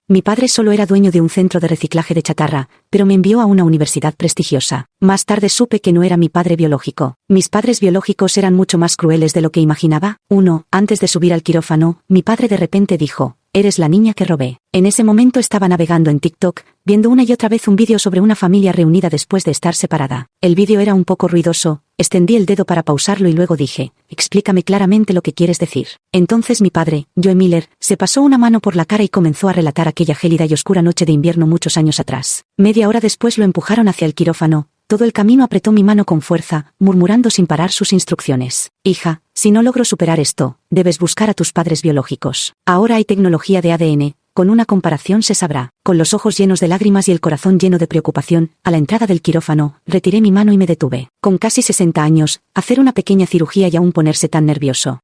Mi padre solo era dueño de un centro de reciclaje de chatarra, pero me envió a una universidad prestigiosa. Más tarde supe que no era mi padre biológico. Mis padres biológicos eran mucho más crueles de lo que imaginaba. Antes de subir al quirófano, mi padre de repente dijo: «Eres la niña que robé». En ese momento estaba navegando en TikTok, viendo una y otra vez un vídeo sobre una familia reunida después de estar separada. El vídeo era un poco ruidoso, extendí el dedo para pausarlo y luego dije: «Explícame claramente lo que quieres decir». Entonces mi padre, Joe Miller, se pasó una mano por la cara y comenzó a relatar aquella gélida y oscura noche de invierno muchos años atrás. Media hora después lo empujaron hacia el quirófano. Todo el camino apretó mi mano con fuerza, murmurando sin parar sus instrucciones: «Hija, si no logro superar esto, debes buscar a tus padres biológicos. Ahora hay tecnología de ADN, con una comparación se sabrá». Con los ojos llenos de lágrimas y el corazón lleno de preocupación, a la entrada del quirófano, retiré mi mano y me detuve. Con casi 60 años, hacer una pequeña cirugía y aún ponerse tan nervioso.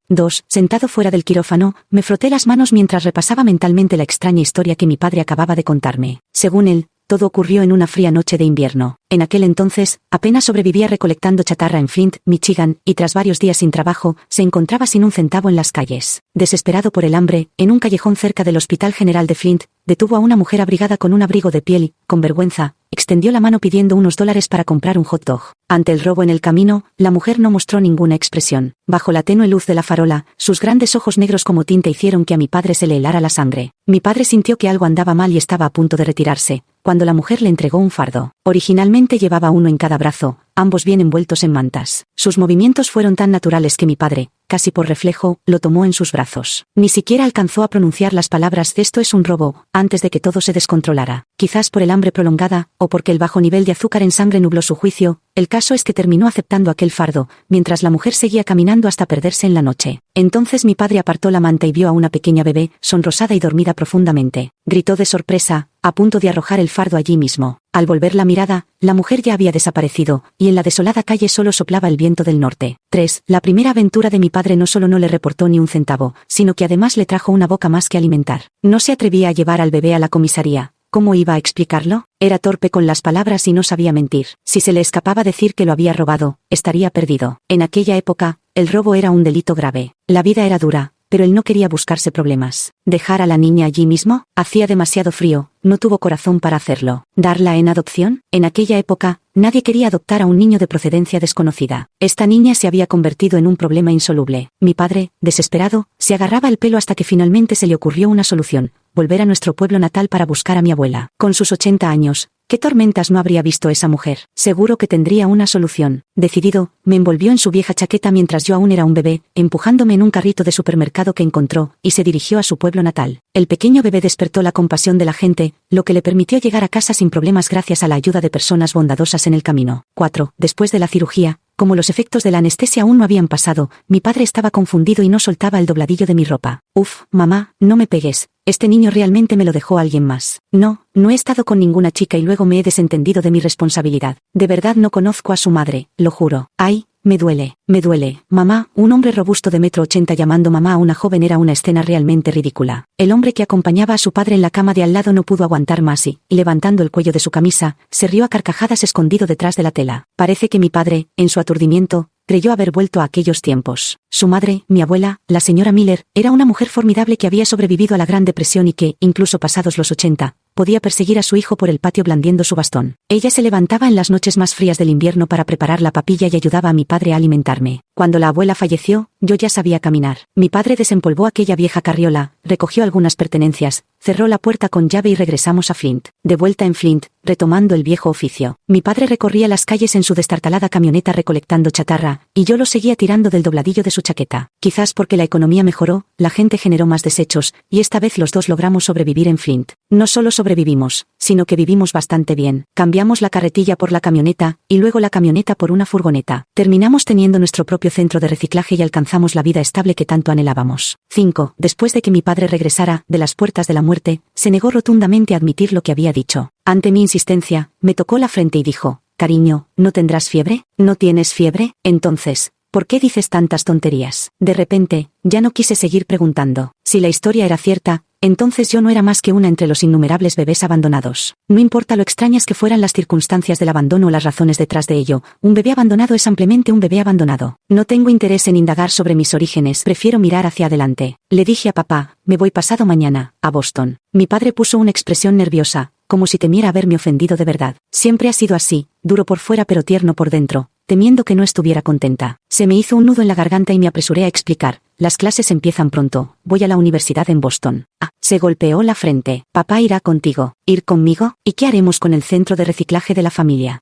Sentado fuera del quirófano, me froté las manos mientras repasaba mentalmente la extraña historia que mi padre acababa de contarme. Según él, todo ocurrió en una fría noche de invierno. En aquel entonces, apenas sobrevivía recolectando chatarra en Flint, Michigan, y tras varios días sin trabajo, se encontraba sin un centavo en las calles. Desesperado por el hambre, en un callejón cerca del Hospital General de Flint, detuvo a una mujer abrigada con un abrigo de piel y, con vergüenza, extendió la mano pidiendo unos $1 para comprar un hot dog. Ante el robo en el camino, la mujer no mostró ninguna expresión. Bajo la tenue luz de la farola, sus grandes ojos negros como tinta hicieron que a mi padre se le helara la sangre. Mi padre sintió que algo andaba mal y estaba a punto de retirarse, cuando la mujer le entregó un fardo. Originalmente llevaba uno en cada brazo, ambos bien envueltos en mantas. Sus movimientos fueron tan naturales que mi padre, casi por reflejo, lo tomó en sus brazos. Ni siquiera alcanzó a pronunciar las palabras «esto es un robo», antes de que todo se descontrolara. Quizás por el hambre prolongada, o porque el bajo nivel de azúcar en sangre nubló su juicio, el caso es que terminó aceptando aquel fardo, mientras la mujer seguía caminando hasta perderse en la noche. Entonces mi padre apartó la manta y vio a una pequeña bebé, sonrosada y dormida profundamente. Gritó de sorpresa, a punto de arrojar el fardo allí mismo. Al volver la mirada, la mujer ya había desaparecido, y en la desolada calle solo soplaba el viento del norte. La primera aventura de mi padre no solo no le reportó ni un centavo, sino que además le trajo una boca más que alimentar. No se atrevía a llevar al bebé a la comisaría. ¿Cómo iba a explicarlo? Era torpe con las palabras y no sabía mentir. Si se le escapaba decir que lo había robado, estaría perdido. En aquella época, el robo era un delito grave. La vida era dura, pero él no quería buscarse problemas. ¿Dejar a la niña allí mismo? Hacía demasiado frío, no tuvo corazón para hacerlo. ¿Darla en adopción? En aquella época, nadie quería adoptar a un niño de procedencia desconocida. Esta niña se había convertido en un problema insoluble. Mi padre, desesperado, se agarraba el pelo hasta que finalmente se le ocurrió una solución: volver a nuestro pueblo natal para buscar a mi abuela. Con sus 80 años, ¿qué tormentas no habría visto esa mujer? Seguro que tendría una solución. Decidido, me envolvió en su vieja chaqueta mientras yo aún era un bebé, empujándome en un carrito de supermercado que encontró, y se dirigió a su pueblo natal. El pequeño bebé despertó la compasión de la gente, lo que le permitió llegar a casa sin problemas gracias a la ayuda de personas bondadosas en el camino. Después de la cirugía, como los efectos de la anestesia aún no habían pasado, mi padre estaba confundido y no soltaba el dobladillo de mi ropa. Mamá, no me pegues. Este niño realmente me lo dejó alguien más. No he estado con ninguna chica y luego me he desentendido de mi responsabilidad. De verdad no conozco a su madre, lo juro. Ay, me duele. Mamá, un hombre robusto de 1,80 m llamando mamá a una joven era una escena realmente ridícula. El hombre que acompañaba a su padre en la cama de al lado no pudo aguantar más y, levantando el cuello de su camisa, se rió a carcajadas escondido detrás de la tela. Parece que mi padre, en su aturdimiento, creyó haber vuelto a aquellos tiempos. Su madre, mi abuela, la señora Miller, era una mujer formidable que había sobrevivido a la Gran Depresión y que, incluso pasados los 80, podía perseguir a su hijo por el patio blandiendo su bastón. Ella se levantaba en las noches más frías del invierno para preparar la papilla y ayudaba a mi padre a alimentarme. Cuando la abuela falleció, yo ya sabía caminar. Mi padre desempolvó aquella vieja carriola, recogió algunas pertenencias, cerró la puerta con llave y regresamos a Flint. De vuelta en Flint, retomando el viejo oficio. Mi padre recorría las calles en su destartalada camioneta recolectando chatarra, y yo lo seguía tirando del dobladillo de su chaqueta. Quizás porque la economía mejoró, la gente generó más desechos, y esta vez los dos logramos sobrevivir en Flint. No solo sobrevivimos, sino que vivimos bastante bien. Cambiamos la carretilla por la camioneta, y luego la camioneta por una furgoneta. Terminamos teniendo nuestro propio centro de reciclaje y alcanzamos la vida estable que tanto anhelábamos. Después de que mi padre regresara de las puertas de la muerte, se negó rotundamente a admitir lo que había dicho. Ante mi insistencia, me tocó la frente y dijo: «Cariño, ¿no tendrás fiebre? ¿No tienes fiebre? Entonces, ¿por qué dices tantas tonterías?». De repente, ya no quise seguir preguntando. Si la historia era cierta, Entonces yo no era más que una entre los innumerables bebés abandonados. No importa lo extrañas que fueran las circunstancias del abandono o las razones detrás de ello, un bebé abandonado es ampliamente un bebé abandonado. No tengo interés en indagar sobre mis orígenes, prefiero mirar hacia adelante. Le dije a papá, me voy pasado mañana, a Boston. Mi padre puso una expresión nerviosa, como si temiera haberme ofendido de verdad. Siempre ha sido así, duro por fuera pero tierno por dentro, temiendo que no estuviera contenta. Se me hizo un nudo en la garganta y me apresuré a explicar. Las clases empiezan pronto, voy a la universidad en Boston. Se golpeó la frente. Papá irá contigo. ¿Ir conmigo? ¿Y qué haremos con el centro de reciclaje de la familia?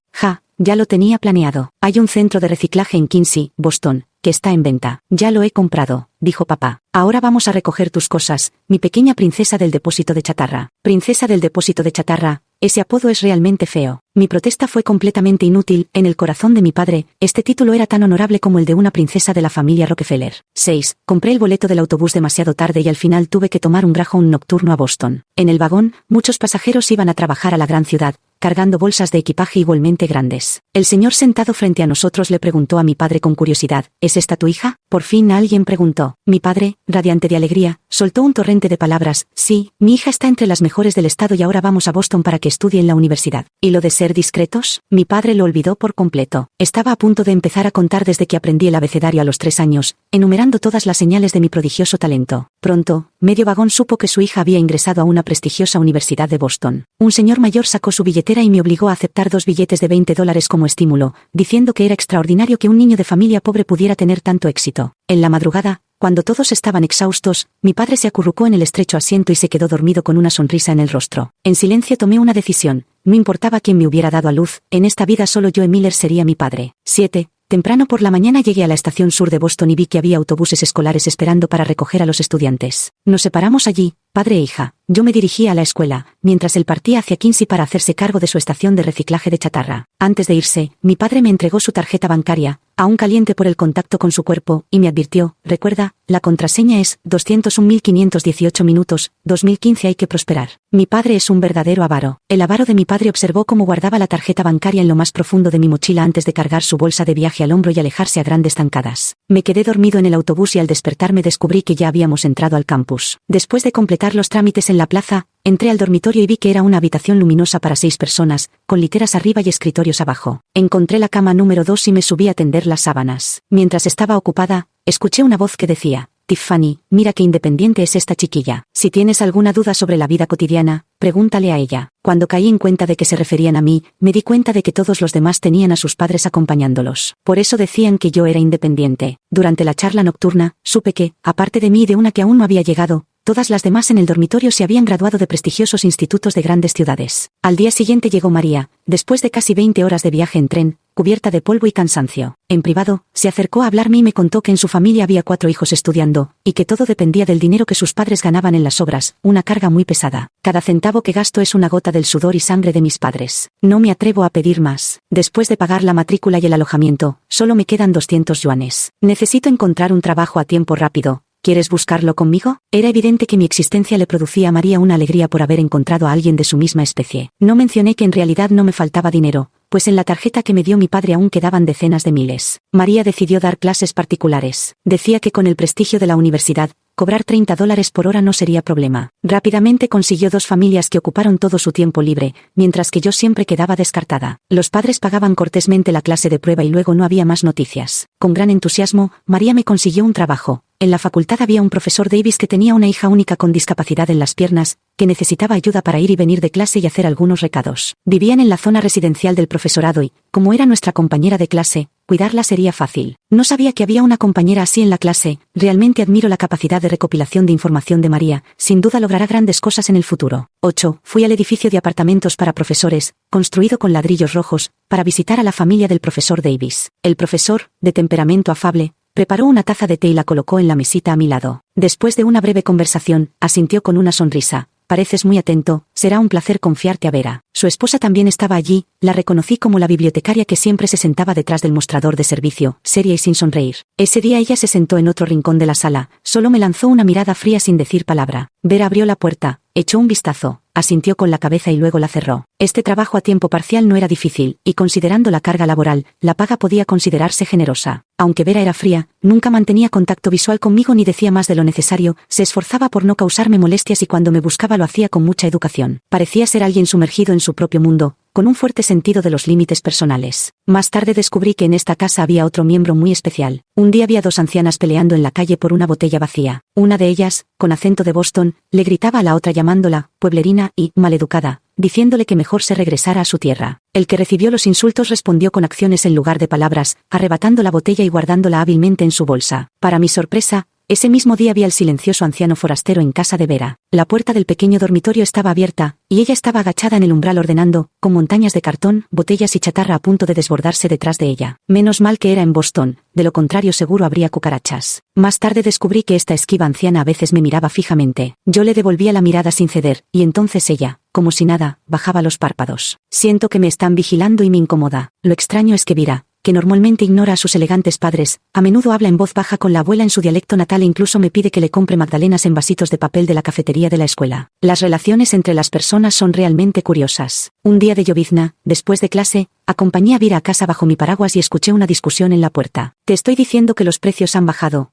Ya lo tenía planeado. Hay un centro de reciclaje en Quincy, Boston, que está en venta. Ya lo he comprado, dijo papá. Ahora vamos a recoger tus cosas, mi pequeña princesa del depósito de chatarra. Princesa del depósito de chatarra, ese apodo es realmente feo. Mi protesta fue completamente inútil, en el corazón de mi padre, este título era tan honorable como el de una princesa de la familia Rockefeller. 6. Compré el boleto del autobús demasiado tarde y al final tuve que tomar un Greyhound nocturno a Boston. En el vagón, muchos pasajeros iban a trabajar a la gran ciudad, cargando bolsas de equipaje igualmente grandes. El señor sentado frente a nosotros le preguntó a mi padre con curiosidad, ¿es esta tu hija? Por fin alguien preguntó. Mi padre, radiante de alegría, soltó un torrente de palabras. Sí, mi hija está entre las mejores del estado y ahora vamos a Boston para que estudie en la universidad. ¿Y lo de ser discretos? Mi padre lo olvidó por completo. Estaba a punto de empezar a contar desde que aprendí el abecedario a los 3 años, enumerando todas las señales de mi prodigioso talento. Pronto, medio vagón supo que su hija había ingresado a una prestigiosa universidad de Boston. Un señor mayor sacó su billetera y me obligó a aceptar 2 billetes de $20 como estímulo, diciendo que era extraordinario que un niño de familia pobre pudiera tener tanto éxito. En la madrugada, cuando todos estaban exhaustos, mi padre se acurrucó en el estrecho asiento y se quedó dormido con una sonrisa en el rostro. En silencio tomé una decisión, no importaba quién me hubiera dado a luz, en esta vida solo Joe Miller sería mi padre. 7. Temprano por la mañana llegué a la estación sur de Boston y vi que había autobuses escolares esperando para recoger a los estudiantes. Nos separamos allí, padre e hija. Yo me dirigía a la escuela, mientras él partía hacia Quincy para hacerse cargo de su estación de reciclaje de chatarra. Antes de irse, mi padre me entregó su tarjeta bancaria, aún caliente por el contacto con su cuerpo, y me advirtió, recuerda, la contraseña es 201.518 minutos, 2015 hay que prosperar. Mi padre es un verdadero avaro. El avaro de mi padre observó cómo guardaba la tarjeta bancaria en lo más profundo de mi mochila antes de cargar su bolsa de viaje al hombro y alejarse a grandes zancadas. Me quedé dormido en el autobús y al despertarme descubrí que ya habíamos entrado al campus. Después de completar los trámites en la plaza, entré al dormitorio y vi que era una habitación luminosa para 6 personas, con literas arriba y escritorios abajo. Encontré la cama número 2 y me subí a tender las sábanas. Mientras estaba ocupada, escuché una voz que decía, Tiffany, mira qué independiente es esta chiquilla. Si tienes alguna duda sobre la vida cotidiana, pregúntale a ella. Cuando caí en cuenta de que se referían a mí, me di cuenta de que todos los demás tenían a sus padres acompañándolos. Por eso decían que yo era independiente. Durante la charla nocturna, supe que, aparte de mí y de una que aún no había llegado, todas las demás en el dormitorio se habían graduado de prestigiosos institutos de grandes ciudades. Al día siguiente llegó María, después de casi 20 horas de viaje en tren, cubierta de polvo y cansancio. En privado, se acercó a hablarme y me contó que en su familia había 4 hijos estudiando, y que todo dependía del dinero que sus padres ganaban en las obras, una carga muy pesada. Cada centavo que gasto es una gota del sudor y sangre de mis padres. No me atrevo a pedir más. Después de pagar la matrícula y el alojamiento, solo me quedan 200 yuanes. Necesito encontrar un trabajo a tiempo rápido. ¿Quieres buscarlo conmigo? Era evidente que mi existencia le producía a María una alegría por haber encontrado a alguien de su misma especie. No mencioné que en realidad no me faltaba dinero, pues en la tarjeta que me dio mi padre aún quedaban decenas de miles. María decidió dar clases particulares. Decía que con el prestigio de la universidad, cobrar $30 por hora no sería problema. Rápidamente consiguió 2 familias que ocuparon todo su tiempo libre, mientras que yo siempre quedaba descartada. Los padres pagaban cortésmente la clase de prueba y luego no había más noticias. Con gran entusiasmo, María me consiguió un trabajo. En la facultad había un profesor Davis que tenía una hija única con discapacidad en las piernas, que necesitaba ayuda para ir y venir de clase y hacer algunos recados. Vivían en la zona residencial del profesorado y, como era nuestra compañera de clase, cuidarla sería fácil. No sabía que había una compañera así en la clase. Realmente admiro la capacidad de recopilación de información de María, sin duda logrará grandes cosas en el futuro. 8. Fui al edificio de apartamentos para profesores, construido con ladrillos rojos, para visitar a la familia del profesor Davis. El profesor, de temperamento afable, preparó una taza de té y la colocó en la mesita a mi lado. Después de una breve conversación, asintió con una sonrisa. Pareces muy atento, será un placer confiarte a Vera. Su esposa también estaba allí, la reconocí como la bibliotecaria que siempre se sentaba detrás del mostrador de servicio, seria y sin sonreír. Ese día ella se sentó en otro rincón de la sala, solo me lanzó una mirada fría sin decir palabra. Vera abrió la puerta, Echó un vistazo, asintió con la cabeza y luego la cerró. Este trabajo a tiempo parcial no era difícil, y considerando la carga laboral, la paga podía considerarse generosa. Aunque Vera era fría, nunca mantenía contacto visual conmigo ni decía más de lo necesario, se esforzaba por no causarme molestias y cuando me buscaba lo hacía con mucha educación. Parecía ser alguien sumergido en su propio mundo, con un fuerte sentido de los límites personales. Más tarde descubrí que en esta casa había otro miembro muy especial. Un día había dos ancianas peleando en la calle por una botella vacía. Una de ellas, con acento de Boston, le gritaba a la otra llamándola pueblerina y maleducada, diciéndole que mejor se regresara a su tierra. El que recibió los insultos respondió con acciones en lugar de palabras, arrebatando la botella y guardándola hábilmente en su bolsa. Para mi sorpresa, ese mismo día vi al silencioso anciano forastero en casa de Vera. La puerta del pequeño dormitorio estaba abierta, y ella estaba agachada en el umbral ordenando, con montañas de cartón, botellas y chatarra a punto de desbordarse detrás de ella. Menos mal que era en Boston, de lo contrario seguro habría cucarachas. Más tarde descubrí que esta esquiva anciana a veces me miraba fijamente. Yo le devolvía la mirada sin ceder, y entonces ella, como si nada, bajaba los párpados. Siento que me están vigilando y me incomoda. Lo extraño es que Vera, que normalmente ignora a sus elegantes padres, a menudo habla en voz baja con la abuela en su dialecto natal e incluso me pide que le compre magdalenas en vasitos de papel de la cafetería de la escuela. Las relaciones entre las personas son realmente curiosas. Un día de llovizna, después de clase, acompañé a Vera a casa bajo mi paraguas y escuché una discusión en la puerta. Te estoy diciendo que los precios han bajado.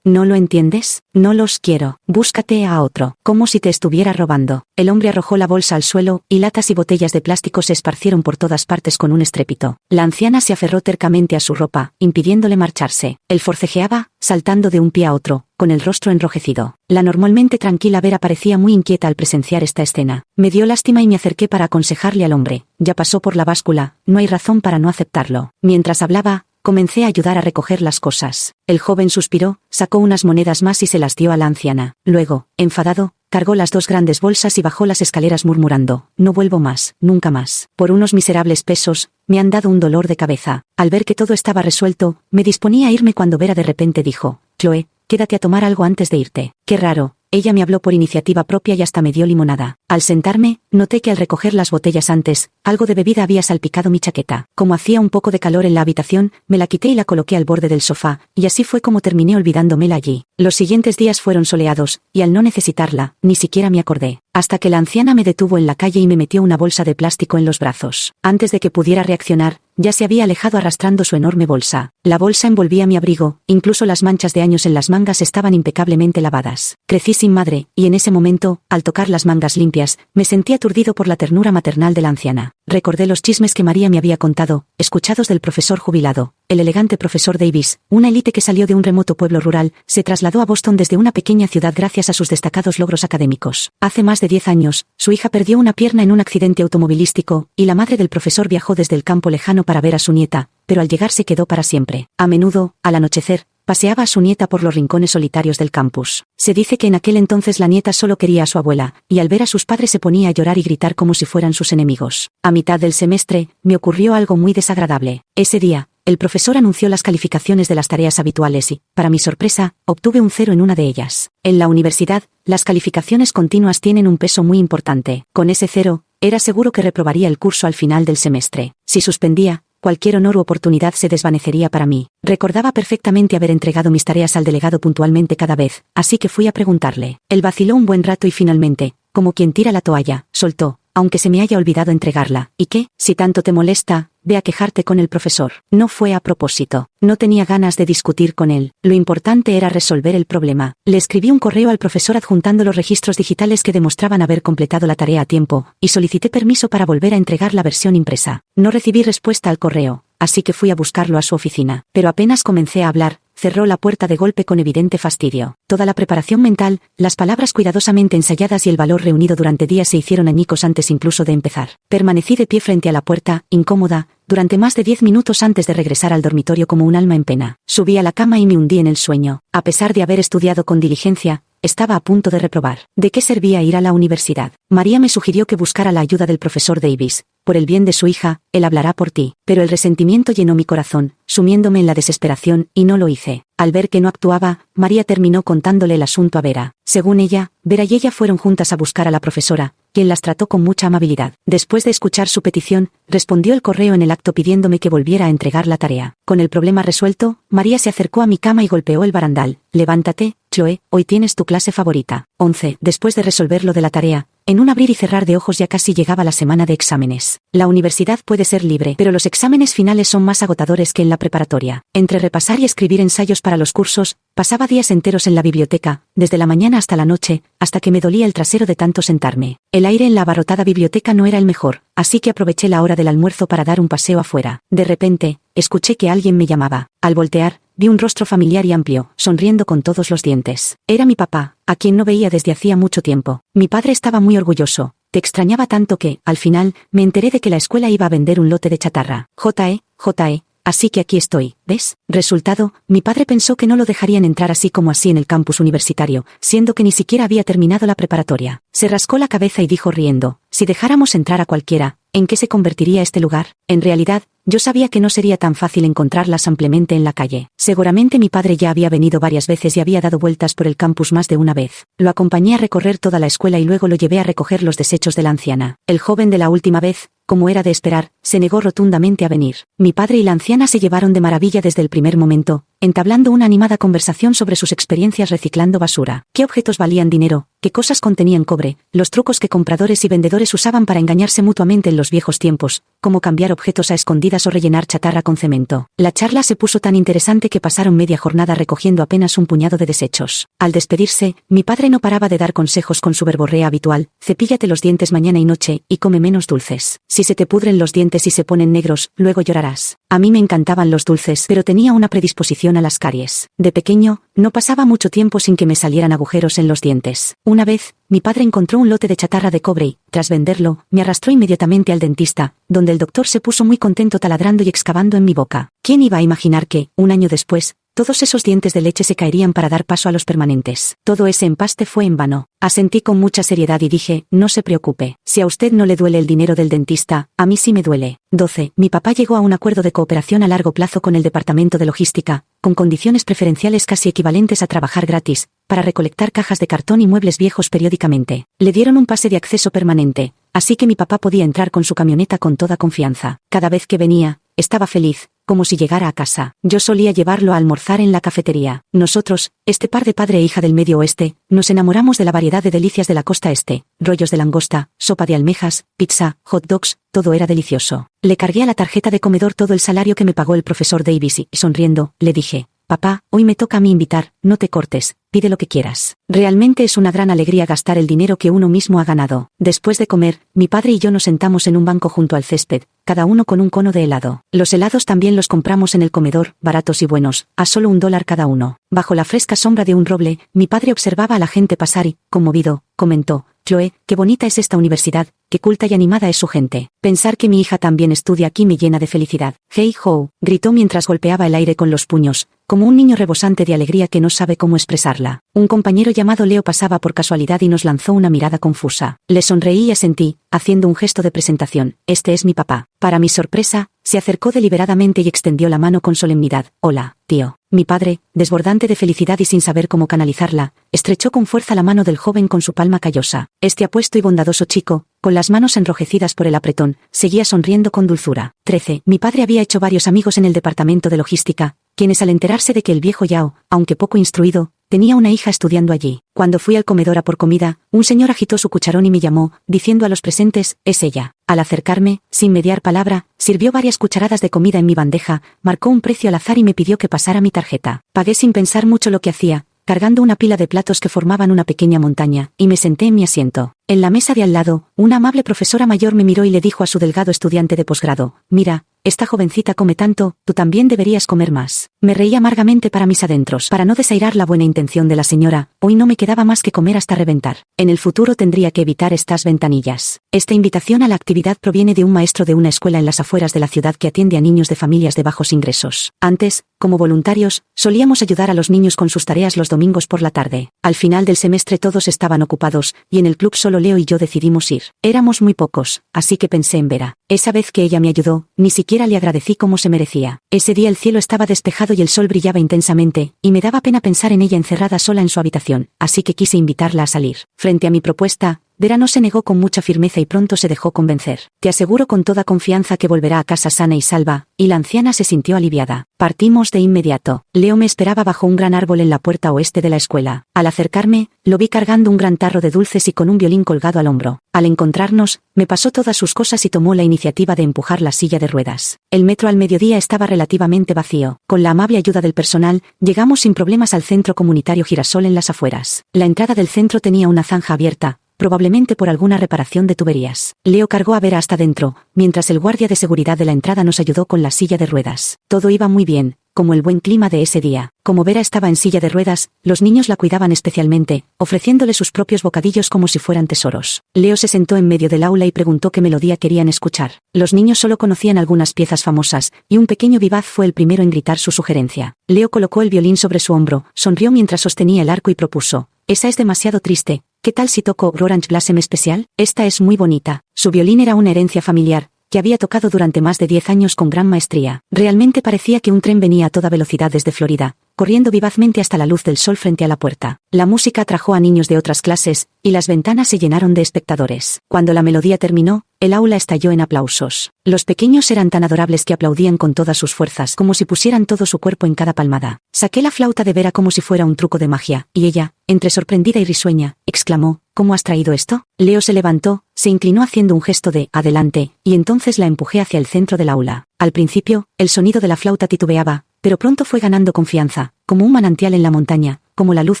¿No lo entiendes? No los quiero. Búscate a otro. Como si te estuviera robando. El hombre arrojó la bolsa al suelo, y latas y botellas de plástico se esparcieron por todas partes con un estrépito. La anciana se aferró tercamente a su ropa, impidiéndole marcharse. Él forcejeaba, saltando de un pie a otro, con el rostro enrojecido. La normalmente tranquila Vera parecía muy inquieta al presenciar esta escena. Me dio lástima y me acerqué para aconsejarle al hombre. Ya pasó por la báscula, no hay razón para no aceptarlo. Mientras hablaba, comencé a ayudar a recoger las cosas. El joven suspiró, sacó unas monedas más y se las dio a la anciana. Luego, enfadado, cargó las dos grandes bolsas y bajó las escaleras murmurando, no vuelvo más, nunca más. Por unos miserables pesos, me han dado un dolor de cabeza. Al ver que todo estaba resuelto, me disponía a irme cuando Vera de repente dijo, Chloe, quédate a tomar algo antes de irte. Qué raro. Ella me habló por iniciativa propia y hasta me dio limonada. Al sentarme, noté que al recoger las botellas antes, algo de bebida había salpicado mi chaqueta. Como hacía un poco de calor en la habitación, me la quité y la coloqué al borde del sofá, y así fue como terminé olvidándomela allí. Los siguientes días fueron soleados, y al no necesitarla, ni siquiera me acordé. Hasta que la anciana me detuvo en la calle y me metió una bolsa de plástico en los brazos. Antes de que pudiera reaccionar, ya se había alejado arrastrando su enorme bolsa. La bolsa envolvía mi abrigo, incluso las manchas de años en las mangas estaban impecablemente lavadas. Crecí sin madre, y en ese momento, al tocar las mangas limpias, me sentí aturdido por la ternura maternal de la anciana. Recordé los chismes que María me había contado, escuchados del profesor jubilado. El elegante profesor Davis, una élite que salió de un remoto pueblo rural, se trasladó a Boston desde una pequeña ciudad gracias a sus destacados logros académicos. Hace más de 10 años, su hija perdió una pierna en un accidente automovilístico, y la madre del profesor viajó desde el campo lejano para ver a su nieta, pero al llegar se quedó para siempre. A menudo, al anochecer, paseaba a su nieta por los rincones solitarios del campus. Se dice que en aquel entonces la nieta solo quería a su abuela, y al ver a sus padres se ponía a llorar y gritar como si fueran sus enemigos. A mitad del semestre, me ocurrió algo muy desagradable. Ese día, el profesor anunció las calificaciones de las tareas habituales y, para mi sorpresa, obtuve un 0 en una de ellas. En la universidad, las calificaciones continuas tienen un peso muy importante. Con ese 0, era seguro que reprobaría el curso al final del semestre. Si suspendía, cualquier honor u oportunidad se desvanecería para mí. Recordaba perfectamente haber entregado mis tareas al delegado puntualmente cada vez, así que fui a preguntarle. Él vaciló un buen rato y finalmente, como quien tira la toalla, soltó, aunque se me haya olvidado entregarla. ¿Y qué? Si tanto te molesta, ve a quejarte con el profesor. No fue a propósito. No tenía ganas de discutir con él. Lo importante era resolver el problema. Le escribí un correo al profesor adjuntando los registros digitales que demostraban haber completado la tarea a tiempo, y solicité permiso para volver a entregar la versión impresa. No recibí respuesta al correo, así que fui a buscarlo a su oficina. Pero apenas comencé a hablar, cerró la puerta de golpe con evidente fastidio. Toda la preparación mental, las palabras cuidadosamente ensayadas y el valor reunido durante días se hicieron añicos antes incluso de empezar. Permanecí de pie frente a la puerta, incómoda, durante más de 10 minutos antes de regresar al dormitorio como un alma en pena. Subí a la cama y me hundí en el sueño. A pesar de haber estudiado con diligencia, estaba a punto de reprobar. ¿De qué servía ir a la universidad? María me sugirió que buscara la ayuda del profesor Davis. Por el bien de su hija, él hablará por ti. Pero el resentimiento llenó mi corazón, sumiéndome en la desesperación, y no lo hice. Al ver que no actuaba, María terminó contándole el asunto a Vera. Según ella, Vera y ella fueron juntas a buscar a la profesora, quien las trató con mucha amabilidad. Después de escuchar su petición, respondió el correo en el acto pidiéndome que volviera a entregar la tarea. Con el problema resuelto, María se acercó a mi cama y golpeó el barandal. Levántate, Chloe, hoy tienes tu clase favorita. 11. Después de resolver lo de la tarea, en un abrir y cerrar de ojos ya casi llegaba la semana de exámenes. La universidad puede ser libre, pero los exámenes finales son más agotadores que en la preparatoria. Entre repasar y escribir ensayos para los cursos, pasaba días enteros en la biblioteca, desde la mañana hasta la noche, hasta que me dolía el trasero de tanto sentarme. El aire en la abarrotada biblioteca no era el mejor, así que aproveché la hora del almuerzo para dar un paseo afuera. De repente, escuché que alguien me llamaba. Al voltear, vi un rostro familiar y amplio, sonriendo con todos los dientes. Era mi papá, a quien no veía desde hacía mucho tiempo. Mi padre estaba muy orgulloso. Te extrañaba tanto que, al final, me enteré de que la escuela iba a vender un lote de chatarra. J.E. Así que aquí estoy, ¿ves? Resultado, mi padre pensó que no lo dejarían entrar así como así en el campus universitario, siendo que ni siquiera había terminado la preparatoria. Se rascó la cabeza y dijo riendo, si dejáramos entrar a cualquiera, ¿en qué se convertiría este lugar? En realidad, yo sabía que no sería tan fácil encontrarlas ampliamente en la calle. Seguramente mi padre ya había venido varias veces y había dado vueltas por el campus más de una vez. Lo acompañé a recorrer toda la escuela y luego lo llevé a recoger los desechos de la anciana. El joven de la última vez, como era de esperar, se negó rotundamente a venir. Mi padre y la anciana se llevaron de maravilla desde el primer momento, entablando una animada conversación sobre sus experiencias reciclando basura. ¿Qué objetos valían dinero? ¿Qué cosas contenían cobre? Los trucos que compradores y vendedores usaban para engañarse mutuamente en los viejos tiempos, como cambiar objetos a escondidas o rellenar chatarra con cemento. La charla se puso tan interesante que pasaron media jornada recogiendo apenas un puñado de desechos. Al despedirse, mi padre no paraba de dar consejos con su verborrea habitual: cepíllate los dientes mañana y noche, y come menos dulces. Si se te pudren los dientes y se ponen negros, luego llorarás. A mí me encantaban los dulces, pero tenía una predisposición a las caries. De pequeño, no pasaba mucho tiempo sin que me salieran agujeros en los dientes. Una vez, mi padre encontró un lote de chatarra de cobre y, tras venderlo, me arrastró inmediatamente al dentista, donde el doctor se puso muy contento taladrando y excavando en mi boca. ¿Quién iba a imaginar que, un año después, todos esos dientes de leche se caerían para dar paso a los permanentes? Todo ese empaste fue en vano. Asentí con mucha seriedad y dije, no se preocupe. Si a usted no le duele el dinero del dentista, a mí sí me duele. 12. Mi papá llegó a un acuerdo de cooperación a largo plazo con el departamento de logística, con condiciones preferenciales casi equivalentes a trabajar gratis, para recolectar cajas de cartón y muebles viejos periódicamente. Le dieron un pase de acceso permanente, así que mi papá podía entrar con su camioneta con toda confianza. Cada vez que venía, estaba feliz, como si llegara a casa. Yo solía llevarlo a almorzar en la cafetería. Nosotros, este par de padre e hija del Medio Oeste, nos enamoramos de la variedad de delicias de la costa este: rollos de langosta, sopa de almejas, pizza, hot dogs, todo era delicioso. Le cargué a la tarjeta de comedor todo el salario que me pagó el profesor Davis y, sonriendo, le dije, papá, hoy me toca a mí invitar, no te cortes, pide lo que quieras. Realmente es una gran alegría gastar el dinero que uno mismo ha ganado. Después de comer, mi padre y yo nos sentamos en un banco junto al césped, cada uno con un cono de helado. Los helados también los compramos en el comedor, baratos y buenos, a solo $1 cada uno. Bajo la fresca sombra de un roble, mi padre observaba a la gente pasar y, conmovido, comentó, Chloe, qué bonita es esta universidad, qué culta y animada es su gente. Pensar que mi hija también estudia aquí me llena de felicidad. Hey ho, gritó mientras golpeaba el aire con los puños, como un niño rebosante de alegría que no sabe cómo expresarla. Un compañero llamado Leo pasaba por casualidad y nos lanzó una mirada confusa. Le sonreí y asentí, haciendo un gesto de presentación. Este es mi papá. Para mi sorpresa, se acercó deliberadamente y extendió la mano con solemnidad. Hola, tío. Mi padre, desbordante de felicidad y sin saber cómo canalizarla, estrechó con fuerza la mano del joven con su palma callosa. Este apuesto y bondadoso chico, con las manos enrojecidas por el apretón, seguía sonriendo con dulzura. 13. Mi padre había hecho varios amigos en el departamento de logística, quienes al enterarse de que el viejo Yao, aunque poco instruido, tenía una hija estudiando allí. Cuando fui al comedor a por comida, un señor agitó su cucharón y me llamó, diciendo a los presentes, es ella. Al acercarme, sin mediar palabra, sirvió varias cucharadas de comida en mi bandeja, marcó un precio al azar y me pidió que pasara mi tarjeta. Pagué sin pensar mucho lo que hacía, cargando una pila de platos que formaban una pequeña montaña, y me senté en mi asiento. En la mesa de al lado, una amable profesora mayor me miró y le dijo a su delgado estudiante de posgrado, mira, esta jovencita come tanto, tú también deberías comer más. Me reí amargamente para mis adentros. Para no desairar la buena intención de la señora, hoy no me quedaba más que comer hasta reventar. En el futuro tendría que evitar estas ventanillas. Esta invitación a la actividad proviene de un maestro de una escuela en las afueras de la ciudad que atiende a niños de familias de bajos ingresos. Antes, como voluntarios, solíamos ayudar a los niños con sus tareas los domingos por la tarde. Al final del semestre todos estaban ocupados, y en el club solo Leo y yo decidimos ir. Éramos muy pocos, así que pensé en Vera. Esa vez que ella me ayudó, ni siquiera le agradecí como se merecía. Ese día el cielo estaba despejado y el sol brillaba intensamente, y me daba pena pensar en ella encerrada sola en su habitación, así que quise invitarla a salir. Frente a mi propuesta, Vera no se negó con mucha firmeza y pronto se dejó convencer. Te aseguro con toda confianza que volverá a casa sana y salva, y la anciana se sintió aliviada. Partimos de inmediato. Leo me esperaba bajo un gran árbol en la puerta oeste de la escuela. Al acercarme, lo vi cargando un gran tarro de dulces y con un violín colgado al hombro. Al encontrarnos, me pasó todas sus cosas y tomó la iniciativa de empujar la silla de ruedas. El metro al mediodía estaba relativamente vacío. Con la amable ayuda del personal, llegamos sin problemas al centro comunitario Girasol en las afueras. La entrada del centro tenía una zanja abierta, probablemente por alguna reparación de tuberías. Leo cargó a Vera hasta dentro, mientras el guardia de seguridad de la entrada nos ayudó con la silla de ruedas. Todo iba muy bien, como el buen clima de ese día. Como Vera estaba en silla de ruedas, los niños la cuidaban especialmente, ofreciéndole sus propios bocadillos como si fueran tesoros. Leo se sentó en medio del aula y preguntó qué melodía querían escuchar. Los niños solo conocían algunas piezas famosas, y un pequeño vivaz fue el primero en gritar su sugerencia. Leo colocó el violín sobre su hombro, sonrió mientras sostenía el arco y propuso: «Esa es demasiado triste. ¿Qué tal si toco Orange Blossom especial? Esta es muy bonita». Su violín era una herencia familiar, que había tocado durante más de 10 años con gran maestría. Realmente parecía que un tren venía a toda velocidad desde Florida, corriendo vivazmente hasta la luz del sol frente a la puerta. La música atrajo a niños de otras clases, y las ventanas se llenaron de espectadores. Cuando la melodía terminó, el aula estalló en aplausos. Los pequeños eran tan adorables que aplaudían con todas sus fuerzas, como si pusieran todo su cuerpo en cada palmada. Saqué la flauta de Vera como si fuera un truco de magia, y ella, entre sorprendida y risueña, exclamó: «¿Cómo has traído esto?». Leo se levantó, se inclinó haciendo un gesto de «adelante», y entonces la empujé hacia el centro del aula. Al principio, el sonido de la flauta titubeaba, pero pronto fue ganando confianza, como un manantial en la montaña, como la luz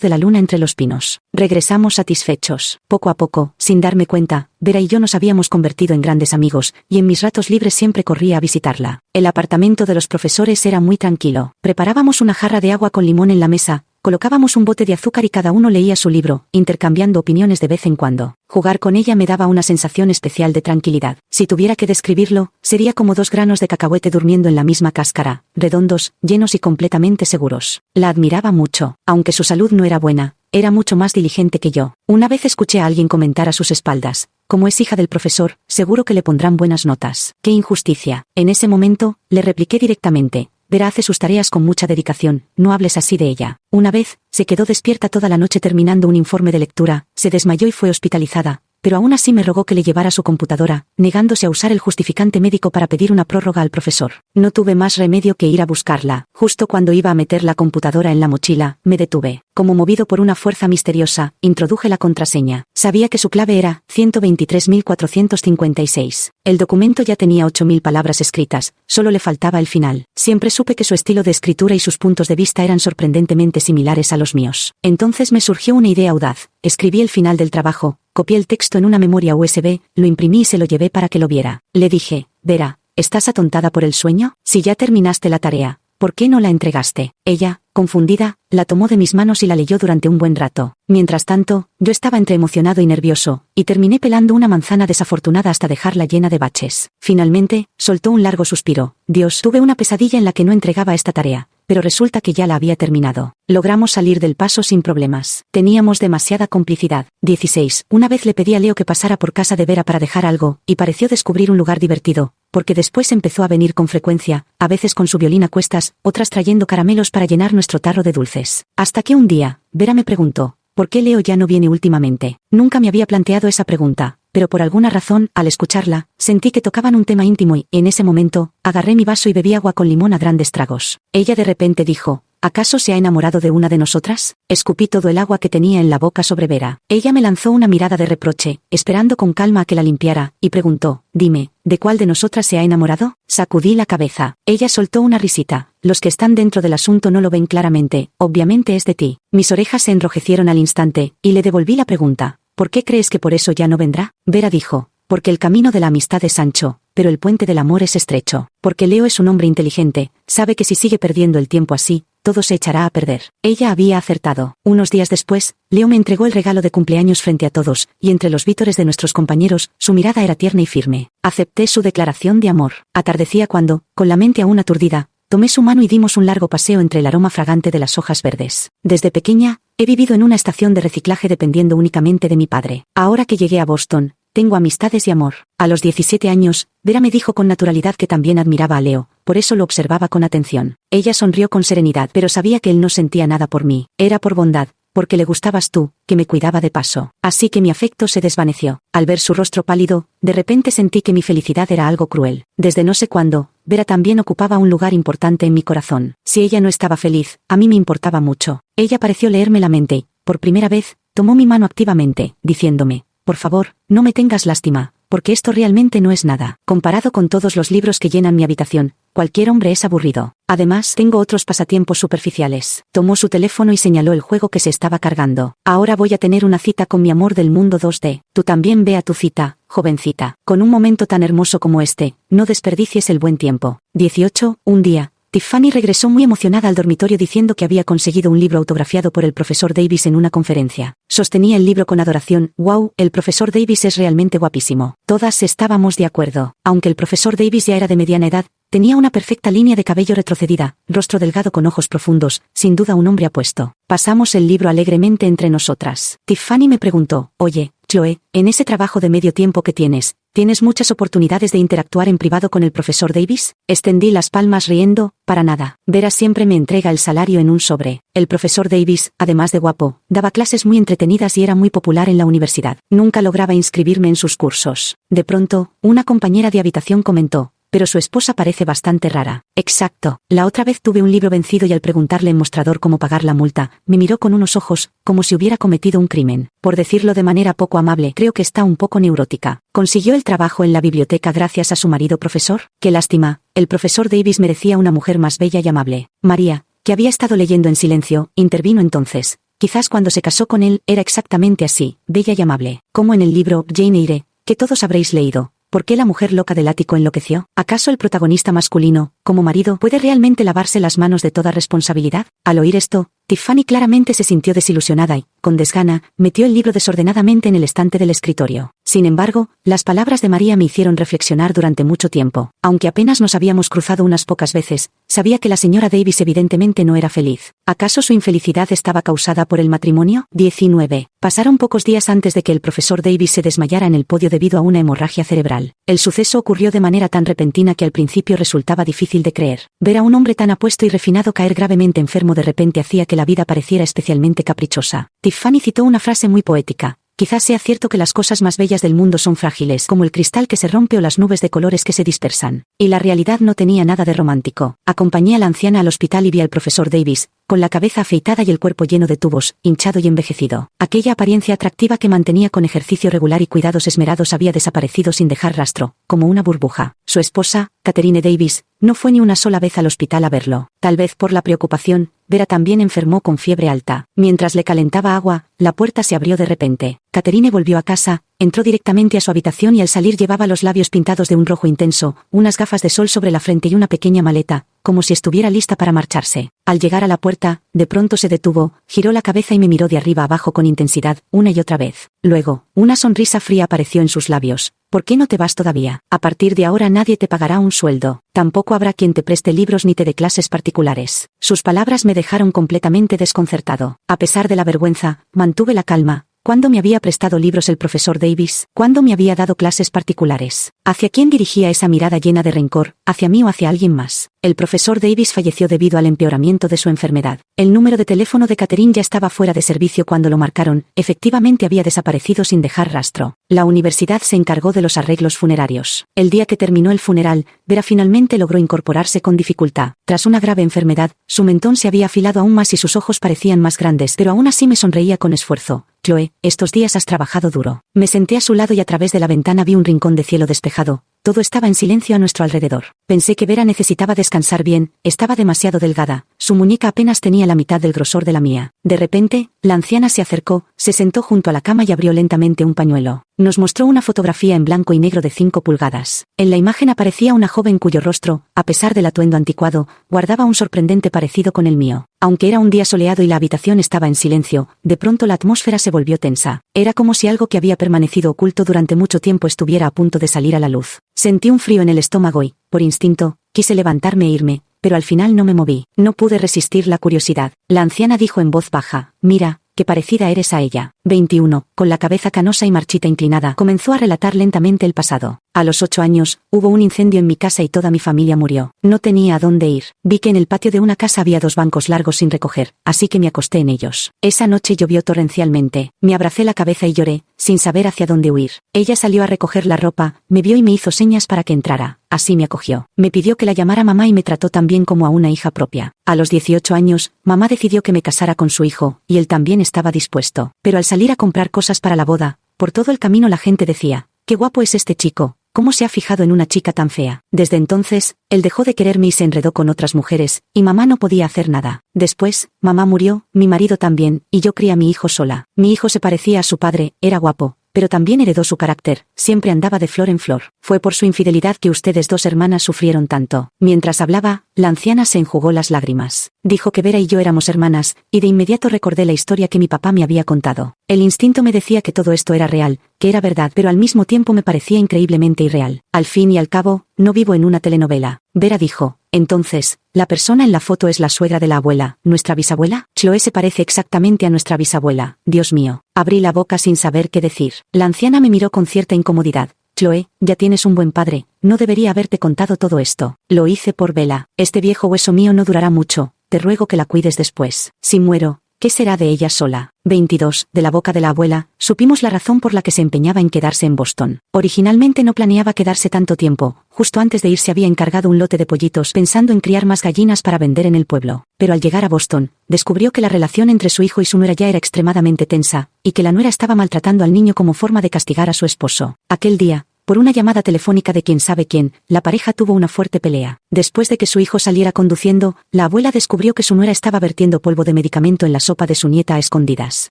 de la luna entre los pinos. Regresamos satisfechos. Poco a poco, sin darme cuenta, Vera y yo nos habíamos convertido en grandes amigos, y en mis ratos libres siempre corría a visitarla. El apartamento de los profesores era muy tranquilo. Preparábamos una jarra de agua con limón en la mesa, colocábamos un bote de azúcar y cada uno leía su libro, intercambiando opiniones de vez en cuando. Jugar con ella me daba una sensación especial de tranquilidad. Si tuviera que describirlo, sería como 2 granos de cacahuete durmiendo en la misma cáscara, redondos, llenos y completamente seguros. La admiraba mucho. Aunque su salud no era buena, era mucho más diligente que yo. Una vez escuché a alguien comentar a sus espaldas: «Como es hija del profesor, seguro que le pondrán buenas notas». ¡Qué injusticia! En ese momento, le repliqué directamente: «Vera hace sus tareas con mucha dedicación, no hables así de ella». Una vez, se quedó despierta toda la noche terminando un informe de lectura, se desmayó y fue hospitalizada, pero aún así me rogó que le llevara su computadora, negándose a usar el justificante médico para pedir una prórroga al profesor. No tuve más remedio que ir a buscarla. Justo cuando iba a meter la computadora en la mochila, me detuve. Como movido por una fuerza misteriosa, introduje la contraseña. Sabía que su clave era 123.456. El documento ya tenía 8.000 palabras escritas, solo le faltaba el final. Siempre supe que su estilo de escritura y sus puntos de vista eran sorprendentemente similares a los míos. Entonces me surgió una idea audaz. Escribí el final del trabajo, copié el texto en una memoria USB, lo imprimí y se lo llevé para que lo viera. Le dije: «Vera, ¿estás atontada por el sueño? Si ya terminaste la tarea, ¿por qué no la entregaste?». Ella, confundida, la tomó de mis manos y la leyó durante un buen rato. Mientras tanto, yo estaba entre emocionado y nervioso, y terminé pelando una manzana desafortunada hasta dejarla llena de baches. Finalmente, soltó un largo suspiro. «Dios, tuve una pesadilla en la que no entregaba esta tarea, pero resulta que ya la había terminado». Logramos salir del paso sin problemas. Teníamos demasiada complicidad. 16. Una vez le pedí a Leo que pasara por casa de Vera para dejar algo, y pareció descubrir un lugar divertido, porque después empezó a venir con frecuencia, a veces con su violín a cuestas, otras trayendo caramelos para llenar nuestro tarro de dulces. Hasta que un día, Vera me preguntó: «¿Por qué Leo ya no viene últimamente?». Nunca me había planteado esa pregunta, pero por alguna razón, al escucharla, sentí que tocaban un tema íntimo y, en ese momento, agarré mi vaso y bebí agua con limón a grandes tragos. Ella de repente dijo: «¿Acaso se ha enamorado de una de nosotras?». Escupí todo el agua que tenía en la boca sobre Vera. Ella me lanzó una mirada de reproche, esperando con calma a que la limpiara, y preguntó: «Dime, ¿de cuál de nosotras se ha enamorado?». Sacudí la cabeza. Ella soltó una risita. «Los que están dentro del asunto no lo ven claramente, obviamente es de ti». Mis orejas se enrojecieron al instante, y le devolví la pregunta: «¿Por qué crees que por eso ya no vendrá?». Vera dijo: «Porque el camino de la amistad es ancho, pero el puente del amor es estrecho. Porque Leo es un hombre inteligente, sabe que si sigue perdiendo el tiempo así, todo se echará a perder». Ella había acertado. Unos días después, Leo me entregó el regalo de cumpleaños frente a todos, y entre los vítores de nuestros compañeros, su mirada era tierna y firme. Acepté su declaración de amor. Atardecía cuando, con la mente aún aturdida, tomé su mano y dimos un largo paseo entre el aroma fragante de las hojas verdes. Desde pequeña, he vivido en una estación de reciclaje dependiendo únicamente de mi padre. Ahora que llegué a Boston, tengo amistades y amor. A los 17 años, Vera me dijo con naturalidad que también admiraba a Leo, por eso lo observaba con atención. Ella sonrió con serenidad, pero sabía que él no sentía nada por mí. Era por bondad, porque le gustabas tú, que me cuidaba de paso. Así que mi afecto se desvaneció. Al ver su rostro pálido, de repente sentí que mi felicidad era algo cruel. Desde no sé cuándo, Vera también ocupaba un lugar importante en mi corazón. Si ella no estaba feliz, a mí me importaba mucho. Ella pareció leerme la mente y, por primera vez, tomó mi mano activamente, diciéndome: por favor, no me tengas lástima, porque esto realmente no es nada. Comparado con todos los libros que llenan mi habitación, cualquier hombre es aburrido. Además, tengo otros pasatiempos superficiales. Tomó su teléfono y señaló el juego que se estaba cargando. Ahora voy a tener una cita con mi amor del mundo 2D. Tú también ve a tu cita, jovencita. Con un momento tan hermoso como este, no desperdicies el buen tiempo. 18. Un día, Tiffany regresó muy emocionada al dormitorio diciendo que había conseguido un libro autografiado por el profesor Davis en una conferencia. Sostenía el libro con adoración. «Wow, el profesor Davis es realmente guapísimo». Todas estábamos de acuerdo. Aunque el profesor Davis ya era de mediana edad, tenía una perfecta línea de cabello retrocedida, rostro delgado con ojos profundos, sin duda un hombre apuesto. Pasamos el libro alegremente entre nosotras. Tiffany me preguntó: «Oye, Chloe, en ese trabajo de medio tiempo que ¿tienes muchas oportunidades de interactuar en privado con el profesor Davis?» Extendí las palmas riendo. «Para nada. Vera siempre me entrega el salario en un sobre». El profesor Davis, además de guapo, daba clases muy entretenidas y era muy popular en la universidad. Nunca lograba inscribirme en sus cursos. De pronto, una compañera de habitación comentó: «Pero su esposa parece bastante rara». Exacto. La otra vez tuve un libro vencido y al preguntarle en mostrador cómo pagar la multa, me miró con unos ojos, como si hubiera cometido un crimen. Por decirlo de manera poco amable, creo que está un poco neurótica. ¿Consiguió el trabajo en la biblioteca gracias a su marido profesor? Qué lástima. El profesor Davis merecía una mujer más bella y amable. María, que había estado leyendo en silencio, intervino entonces. Quizás cuando se casó con él, era exactamente así, bella y amable. Como en el libro Jane Eyre, que todos habréis leído. ¿Por qué la mujer loca del ático enloqueció? ¿Acaso el protagonista masculino, como marido, puede realmente lavarse las manos de toda responsabilidad? Al oír esto, Tiffany claramente se sintió desilusionada y, con desgana, metió el libro desordenadamente en el estante del escritorio. Sin embargo, las palabras de María me hicieron reflexionar durante mucho tiempo. Aunque apenas nos habíamos cruzado unas pocas veces, sabía que la señora Davis evidentemente no era feliz. ¿Acaso su infelicidad estaba causada por el matrimonio? 19. Pasaron pocos días antes de que el profesor Davis se desmayara en el podio debido a una hemorragia cerebral. El suceso ocurrió de manera tan repentina que al principio resultaba difícil de creer. Ver a un hombre tan apuesto y refinado caer gravemente enfermo de repente hacía que la vida pareciera especialmente caprichosa. Tiffany citó una frase muy poética: «Quizás sea cierto que las cosas más bellas del mundo son frágiles, como el cristal que se rompe o las nubes de colores que se dispersan». Y la realidad no tenía nada de romántico. Acompañé a la anciana al hospital y vi al profesor Davis, con la cabeza afeitada y el cuerpo lleno de tubos, hinchado y envejecido. Aquella apariencia atractiva que mantenía con ejercicio regular y cuidados esmerados había desaparecido sin dejar rastro, como una burbuja. Su esposa, Catherine Davis, no fue ni una sola vez al hospital a verlo. Tal vez por la preocupación, Vera también enfermó con fiebre alta. Mientras le calentaba agua, la puerta se abrió de repente. Catherine volvió a casa, entró directamente a su habitación y al salir llevaba los labios pintados de un rojo intenso, unas gafas de sol sobre la frente y una pequeña maleta, como si estuviera lista para marcharse. Al llegar a la puerta, de pronto se detuvo, giró la cabeza y me miró de arriba abajo con intensidad, una y otra vez. Luego, una sonrisa fría apareció en sus labios. «¿Por qué no te vas todavía? A partir de ahora nadie te pagará un sueldo. Tampoco habrá quien te preste libros ni te dé clases particulares». Sus palabras me dejaron completamente desconcertado. A pesar de la vergüenza, mantuve la calma. ¿Cuándo me había prestado libros el profesor Davis? ¿Cuándo me había dado clases particulares? ¿Hacia quién dirigía esa mirada llena de rencor? ¿Hacia mí o hacia alguien más? El profesor Davis falleció debido al empeoramiento de su enfermedad. El número de teléfono de Catherine ya estaba fuera de servicio cuando lo marcaron. Efectivamente había desaparecido sin dejar rastro. La universidad se encargó de los arreglos funerarios. El día que terminó el funeral, Vera finalmente logró incorporarse con dificultad. Tras una grave enfermedad, su mentón se había afilado aún más y sus ojos parecían más grandes, pero aún así me sonreía con esfuerzo. «Chloe, estos días has trabajado duro». Me senté a su lado y a través de la ventana vi un rincón de cielo despejado. Todo estaba en silencio a nuestro alrededor. Pensé que Vera necesitaba descansar bien, estaba demasiado delgada, su muñeca apenas tenía la mitad del grosor de la mía. De repente, la anciana se acercó, se sentó junto a la cama y abrió lentamente un pañuelo. Nos mostró una fotografía en blanco y negro de 5 pulgadas. En la imagen aparecía una joven cuyo rostro, a pesar del atuendo anticuado, guardaba un sorprendente parecido con el mío. Aunque era un día soleado y la habitación estaba en silencio, de pronto la atmósfera se volvió tensa. Era como si algo que había permanecido oculto durante mucho tiempo estuviera a punto de salir a la luz. Sentí un frío en el estómago y, por instinto, quise levantarme e irme, pero al final no me moví. No pude resistir la curiosidad. La anciana dijo en voz baja: «Mira, qué parecida eres a ella. 21. Con la cabeza canosa y marchita inclinada, comenzó a relatar lentamente el pasado. A los 8 años, hubo un incendio en mi casa y toda mi familia murió. No tenía a dónde ir. Vi que en el patio de una casa había 2 bancos largos sin recoger, así que me acosté en ellos. Esa noche llovió torrencialmente. Me abracé la cabeza y lloré, sin saber hacia dónde huir. Ella salió a recoger la ropa, me vio y me hizo señas para que entrara. Así me acogió. Me pidió que la llamara mamá y me trató también como a una hija propia. A los 18 años, mamá decidió que me casara con su hijo, y él también estaba dispuesto. Pero al salir a comprar cosas para la boda, por todo el camino la gente decía, «Qué guapo es este chico. ¿Cómo se ha fijado en una chica tan fea?». Desde entonces, él dejó de quererme y se enredó con otras mujeres, y mamá no podía hacer nada. Después, mamá murió, mi marido también, y yo crié a mi hijo sola. Mi hijo se parecía a su padre, era guapo, pero también heredó su carácter, siempre andaba de flor en flor. Fue por su infidelidad que ustedes 2 hermanas sufrieron tanto. Mientras hablaba, la anciana se enjugó las lágrimas. Dijo que Vera y yo éramos hermanas, y de inmediato recordé la historia que mi papá me había contado. El instinto me decía que todo esto era real, que era verdad, pero al mismo tiempo me parecía increíblemente irreal. Al fin y al cabo, no vivo en una telenovela. Vera dijo, «Entonces, la persona en la foto es la suegra de la abuela, ¿nuestra bisabuela?». Chloe se parece exactamente a nuestra bisabuela. Dios mío. Abrí la boca sin saber qué decir. La anciana me miró con cierta incomodidad. «Chloe, ya tienes un buen padre, no debería haberte contado todo esto». Lo hice por Bella. «Este viejo hueso mío no durará mucho, te ruego que la cuides después. Si muero, ¿qué será de ella sola?». 22. De la boca de la abuela, supimos la razón por la que se empeñaba en quedarse en Boston. Originalmente no planeaba quedarse tanto tiempo, justo antes de irse había encargado un lote de pollitos pensando en criar más gallinas para vender en el pueblo. Pero al llegar a Boston, descubrió que la relación entre su hijo y su nuera ya era extremadamente tensa, y que la nuera estaba maltratando al niño como forma de castigar a su esposo. Aquel día, por una llamada telefónica de quién sabe quién, la pareja tuvo una fuerte pelea. Después de que su hijo saliera conduciendo, la abuela descubrió que su nuera estaba vertiendo polvo de medicamento en la sopa de su nieta a escondidas.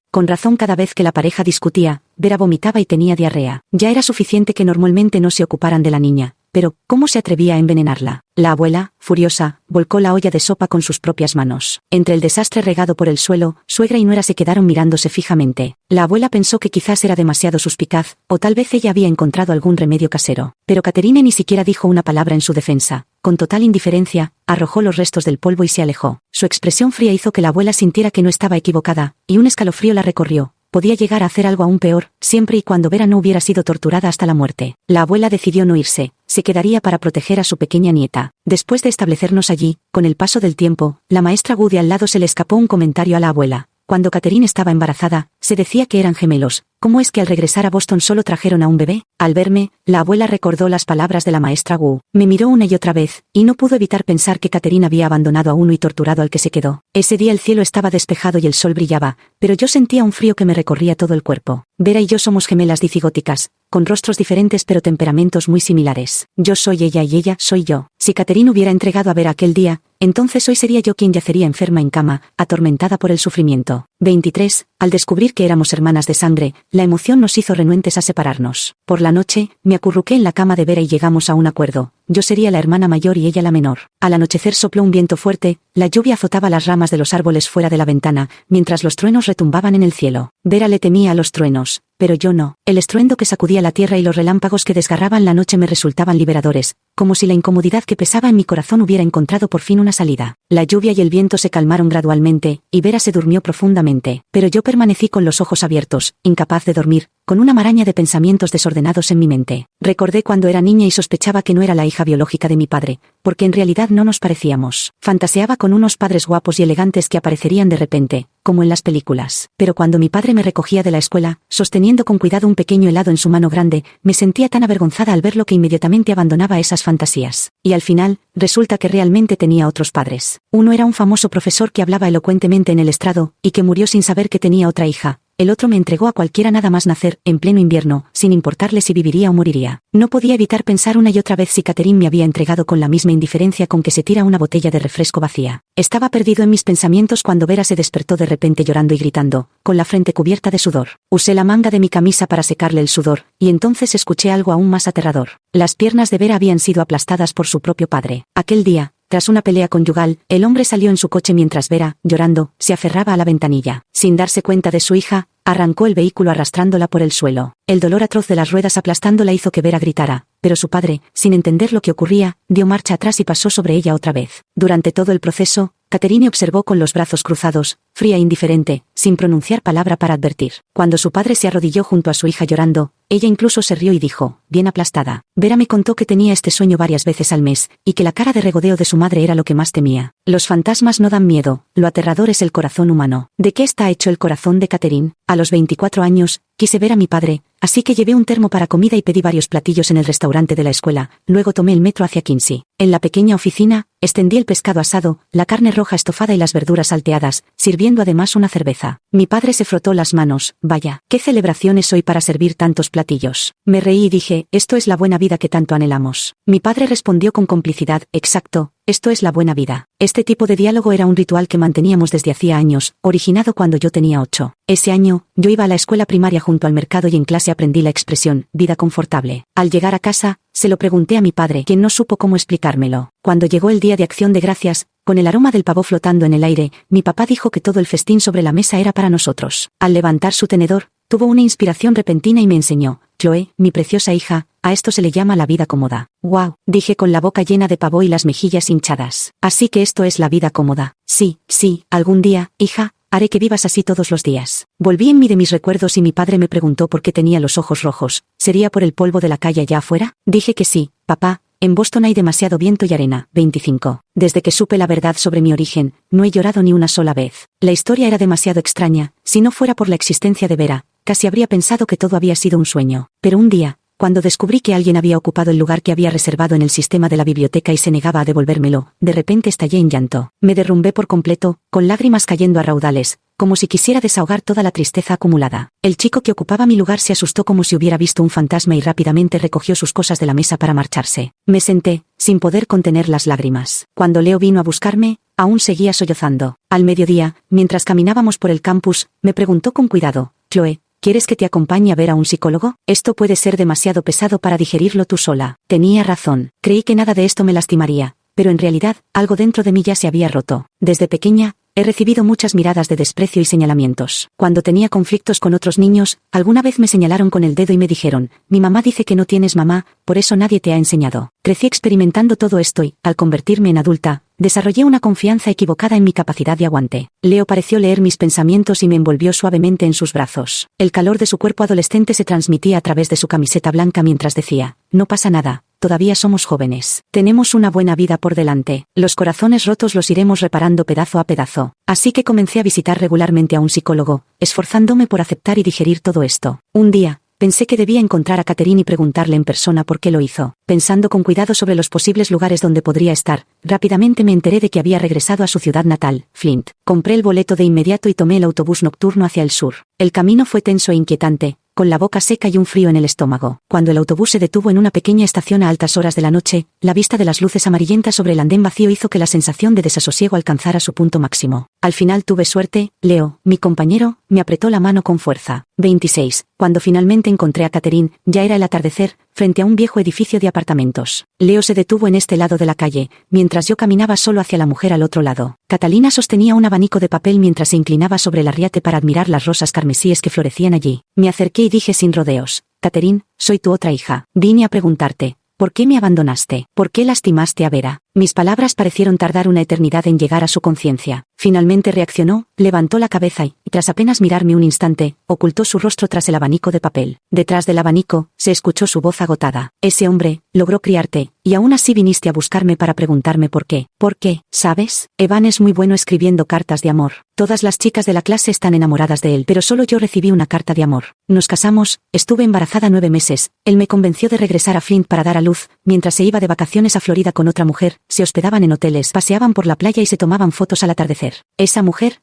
Con razón, cada vez que la pareja discutía, Vera vomitaba y tenía diarrea. Ya era suficiente que normalmente no se ocuparan de la niña, pero ¿cómo se atrevía a envenenarla? La abuela, furiosa, volcó la olla de sopa con sus propias manos. Entre el desastre regado por el suelo, suegra y nuera se quedaron mirándose fijamente. La abuela pensó que quizás era demasiado suspicaz, o tal vez ella había encontrado algún remedio casero. Pero Catherine ni siquiera dijo una palabra en su defensa. Con total indiferencia, arrojó los restos del polvo y se alejó. Su expresión fría hizo que la abuela sintiera que no estaba equivocada, y un escalofrío la recorrió. Podía llegar a hacer algo aún peor, siempre y cuando Vera no hubiera sido torturada hasta la muerte. La abuela decidió no irse, se quedaría para proteger a su pequeña nieta. Después de establecernos allí, con el paso del tiempo, la maestra Wu de al lado se le escapó un comentario a la abuela. Cuando Catherine estaba embarazada, se decía que eran gemelos. ¿Cómo es que al regresar a Boston solo trajeron a un bebé? Al verme, la abuela recordó las palabras de la maestra Wu. Me miró una y otra vez, y no pudo evitar pensar que Catherine había abandonado a uno y torturado al que se quedó. Ese día el cielo estaba despejado y el sol brillaba, pero yo sentía un frío que me recorría todo el cuerpo. Vera y yo somos gemelas dicigóticas, con rostros diferentes pero temperamentos muy similares. Yo soy ella y ella soy yo. Si Catherine hubiera entregado a Vera aquel día, entonces hoy sería yo quien yacería enferma en cama, atormentada por el sufrimiento. 23. Al descubrir que éramos hermanas de sangre, la emoción nos hizo renuentes a separarnos. Por la noche, me acurruqué en la cama de Vera y llegamos a un acuerdo. Yo sería la hermana mayor y ella la menor. Al anochecer sopló un viento fuerte, la lluvia azotaba las ramas de los árboles fuera de la ventana, mientras los truenos retumbaban en el cielo. Vera le temía a los truenos, pero yo no. El estruendo que sacudía la tierra y los relámpagos que desgarraban la noche me resultaban liberadores, como si la incomodidad que pesaba en mi corazón hubiera encontrado por fin una salida. La lluvia y el viento se calmaron gradualmente, y Vera se durmió profundamente, pero yo permanecí con los ojos abiertos, incapaz de dormir, con una maraña de pensamientos desordenados en mi mente. Recordé cuando era niña y sospechaba que no era la hija biológica de mi padre, porque en realidad no nos parecíamos. Fantaseaba con unos padres guapos y elegantes que aparecerían de repente, como en las películas. Pero cuando mi padre me recogía de la escuela, sosteniendo con cuidado un pequeño helado en su mano grande, me sentía tan avergonzada al verlo que inmediatamente abandonaba esas fantasías. Y al final, resulta que realmente tenía otros padres. Uno era un famoso profesor que hablaba elocuentemente en el estrado, y que murió sin saber que tenía otra hija. El otro me entregó a cualquiera nada más nacer, en pleno invierno, sin importarle si viviría o moriría. No podía evitar pensar una y otra vez si Catherine me había entregado con la misma indiferencia con que se tira una botella de refresco vacía. Estaba perdido en mis pensamientos cuando Vera se despertó de repente llorando y gritando, con la frente cubierta de sudor. Usé la manga de mi camisa para secarle el sudor, y entonces escuché algo aún más aterrador. Las piernas de Vera habían sido aplastadas por su propio padre. Aquel día, tras una pelea conyugal, el hombre salió en su coche mientras Vera, llorando, se aferraba a la ventanilla. Sin darse cuenta de su hija, arrancó el vehículo arrastrándola por el suelo. El dolor atroz de las ruedas aplastándola hizo que Vera gritara, pero su padre, sin entender lo que ocurría, dio marcha atrás y pasó sobre ella otra vez. Durante todo el proceso, Catherine observó con los brazos cruzados, fría e indiferente, sin pronunciar palabra para advertir. Cuando su padre se arrodilló junto a su hija llorando, ella incluso se rió y dijo, bien aplastada. Vera me contó que tenía este sueño varias veces al mes, y que la cara de regodeo de su madre era lo que más temía. Los fantasmas no dan miedo, lo aterrador es el corazón humano. ¿De qué está hecho el corazón de Catherine? A los 24 años, quise ver a mi padre, así que llevé un termo para comida y pedí varios platillos en el restaurante de la escuela, luego tomé el metro hacia Kinsey. En la pequeña oficina, extendí el pescado asado, la carne roja estofada y las verduras salteadas, sirviendo además una cerveza. Mi padre se frotó las manos, vaya, ¿qué celebración es hoy para servir tantos platillos? Me reí y dije, esto es la buena vida que tanto anhelamos. Mi padre respondió con complicidad, exacto. Esto es la buena vida. Este tipo de diálogo era un ritual que manteníamos desde hacía años, originado cuando yo tenía 8. Ese año, yo iba a la escuela primaria junto al mercado y en clase aprendí la expresión, vida confortable. Al llegar a casa, se lo pregunté a mi padre, quien no supo cómo explicármelo. Cuando llegó el día de Acción de Gracias, con el aroma del pavo flotando en el aire, mi papá dijo que todo el festín sobre la mesa era para nosotros. Al levantar su tenedor, tuvo una inspiración repentina y me enseñó, Chloe, mi preciosa hija, a esto se le llama la vida cómoda. ¡Wow! Dije con la boca llena de pavo y las mejillas hinchadas. Así que esto es la vida cómoda. Sí, algún día, hija, haré que vivas así todos los días. Volví en mí de mis recuerdos y mi padre me preguntó por qué tenía los ojos rojos. ¿Sería por el polvo de la calle allá afuera? Dije que sí, papá. En Boston hay demasiado viento y arena. 25. Desde que supe la verdad sobre mi origen, no he llorado ni una sola vez. La historia era demasiado extraña. Si no fuera por la existencia de Vera, casi habría pensado que todo había sido un sueño. Pero un día, cuando descubrí que alguien había ocupado el lugar que había reservado en el sistema de la biblioteca y se negaba a devolvérmelo, de repente estallé en llanto. Me derrumbé por completo, con lágrimas cayendo a raudales, como si quisiera desahogar toda la tristeza acumulada. El chico que ocupaba mi lugar se asustó como si hubiera visto un fantasma y rápidamente recogió sus cosas de la mesa para marcharse. Me senté, sin poder contener las lágrimas. Cuando Leo vino a buscarme, aún seguía sollozando. Al mediodía, mientras caminábamos por el campus, me preguntó con cuidado, Chloe, ¿quieres que te acompañe a ver a un psicólogo? Esto puede ser demasiado pesado para digerirlo tú sola. Tenía razón. Creí que nada de esto me lastimaría, pero en realidad, algo dentro de mí ya se había roto. Desde pequeña, he recibido muchas miradas de desprecio y señalamientos. Cuando tenía conflictos con otros niños, alguna vez me señalaron con el dedo y me dijeron, mi mamá dice que no tienes mamá, por eso nadie te ha enseñado. Crecí experimentando todo esto y, al convertirme en adulta, desarrollé una confianza equivocada en mi capacidad de aguante. Leo pareció leer mis pensamientos y me envolvió suavemente en sus brazos. El calor de su cuerpo adolescente se transmitía a través de su camiseta blanca mientras decía, no pasa nada. Todavía somos jóvenes. Tenemos una buena vida por delante. Los corazones rotos los iremos reparando pedazo a pedazo. Así que comencé a visitar regularmente a un psicólogo, esforzándome por aceptar y digerir todo esto. Un día, pensé que debía encontrar a Catherine y preguntarle en persona por qué lo hizo. Pensando con cuidado sobre los posibles lugares donde podría estar, rápidamente me enteré de que había regresado a su ciudad natal, Flint. Compré el boleto de inmediato y tomé el autobús nocturno hacia el sur. El camino fue tenso e inquietante, con la boca seca y un frío en el estómago. Cuando el autobús se detuvo en una pequeña estación a altas horas de la noche, la vista de las luces amarillentas sobre el andén vacío hizo que la sensación de desasosiego alcanzara su punto máximo. Al final tuve suerte, Leo, mi compañero, me apretó la mano con fuerza. 26. Cuando finalmente encontré a Catherine, ya era el atardecer, frente a un viejo edificio de apartamentos. Leo se detuvo en este lado de la calle, mientras yo caminaba solo hacia la mujer al otro lado. Catalina sostenía un abanico de papel mientras se inclinaba sobre el arriate para admirar las rosas carmesíes que florecían allí. Me acerqué y dije sin rodeos, Catherine, soy tu otra hija. Vine a preguntarte, ¿por qué me abandonaste? ¿Por qué lastimaste a Vera? Mis palabras parecieron tardar una eternidad en llegar a su conciencia. Finalmente reaccionó, levantó la cabeza y, tras apenas mirarme un instante, ocultó su rostro tras el abanico de papel. Detrás del abanico, se escuchó su voz agotada. Ese hombre, logró criarte, y aún así viniste a buscarme para preguntarme por qué. ¿Por qué? ¿Sabes? Evan es muy bueno escribiendo cartas de amor. Todas las chicas de la clase están enamoradas de él, pero solo yo recibí una carta de amor. Nos casamos, estuve embarazada 9 meses, él me convenció de regresar a Flint para dar a luz, mientras se iba de vacaciones a Florida con otra mujer, se hospedaban en hoteles, paseaban por la playa y se tomaban fotos al atardecer. Esa mujer,